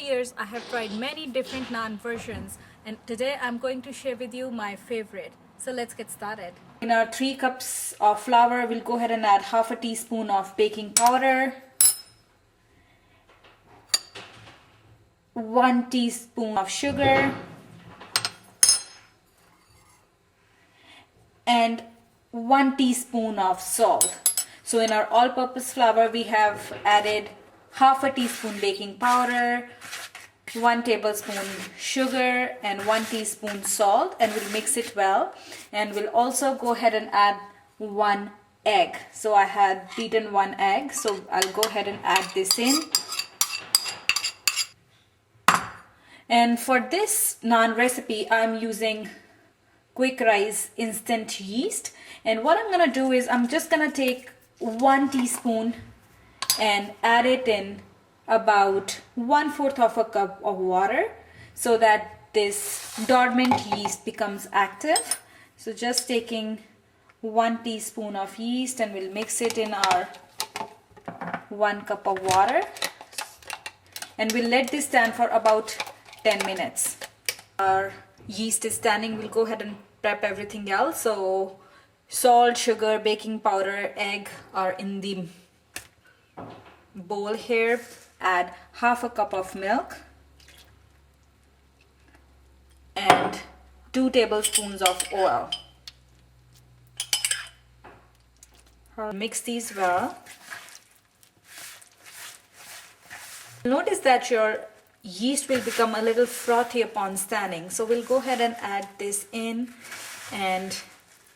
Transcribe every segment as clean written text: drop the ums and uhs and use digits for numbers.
years, I have tried many different naan versions, and today I'm going to share with you my favorite. So let's get started. In our 3 cups of flour, we'll go ahead and add half a teaspoon of baking powder, 1 teaspoon of sugar, and 1 teaspoon of salt. So in our all-purpose flour, we have added half a teaspoon baking powder, 1 tablespoon sugar, and 1 teaspoon salt, and we'll mix it well. And we'll also go ahead and add 1 egg. So I had beaten 1 egg, so I'll go ahead and add this in. And for this naan recipe, I'm using quick rise instant yeast. And what I'm gonna do is I'm just gonna take 1 teaspoon and add it in about 1/4 of a cup of water so that this dormant yeast becomes active. So just taking 1 teaspoon of yeast, and we'll mix it in our 1 cup of water, and we'll let this stand for about 10 minutes. Our yeast is standing. We'll go ahead and prep everything else. So salt, sugar, baking powder, egg are in the bowl here. Add half a cup of milk and 2 tablespoons of oil. Mix these well. Notice that your yeast will become a little frothy upon standing. So we'll go ahead and add this in and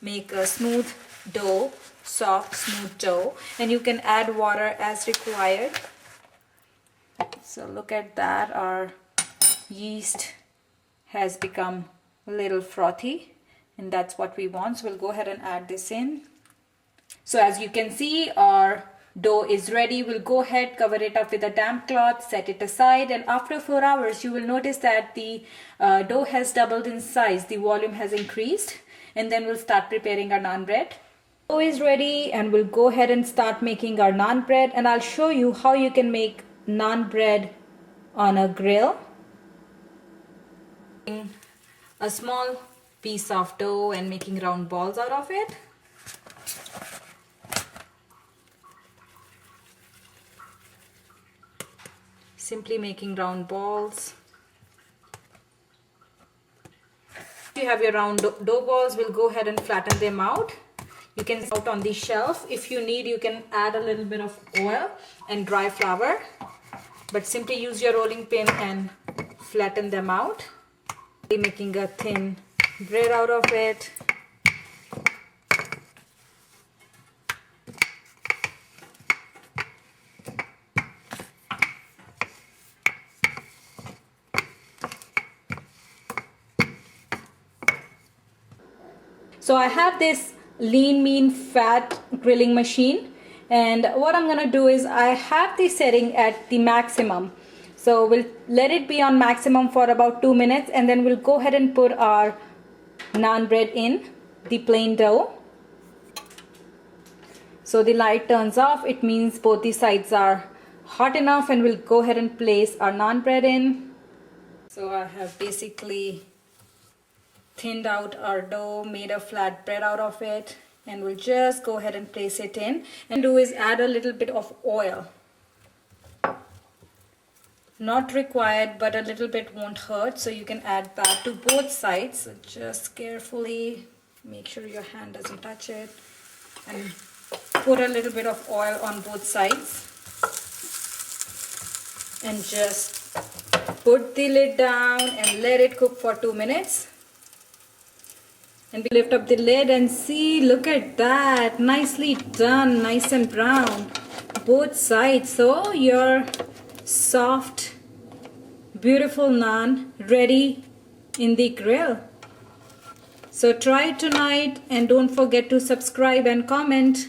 make a smooth dough, soft smooth dough, and you can add water as required. So look at that, our yeast has become a little frothy, and that's what we want. So we'll go ahead and add this in. So as you can see, our dough is ready. We'll go ahead, cover it up with a damp cloth, set it aside, and after 4 hours you will notice that the dough has doubled in size, the volume has increased, and then we'll start preparing our naan bread. Dough is ready, and we'll go ahead and start making our naan bread, and I'll show you how you can make naan bread on a grill. A small piece of dough and making round balls out of it. Simply making round balls. If you have your round dough balls, we'll go ahead and flatten them out. You can out on the shelf. If you need, you can add a little bit of oil and dry flour, but simply use your rolling pin and flatten them out. Making a thin bread out of it. So I have this lean mean fat grilling machine, and what I'm gonna do is I have the setting at the maximum. So we'll let it be on maximum for about 2 minutes, and then we'll go ahead and put our naan bread in the plain dough. So the light turns off, it means both the sides are hot enough, and we'll go ahead and place our naan bread in. So I have basically thinned out our dough, made a flat bread out of it, and we'll just go ahead and place it in. And do is add a little bit of oil. Not required, but a little bit won't hurt, so you can add that to both sides. So just carefully make sure your hand doesn't touch it, and put a little bit of oil on both sides, and just put the lid down and let it cook for 2 minutes. And we lift up the lid and see, look at that, nicely done, nice and brown both sides. So your soft, beautiful naan ready in the grill. So try it tonight, and don't forget to subscribe and comment.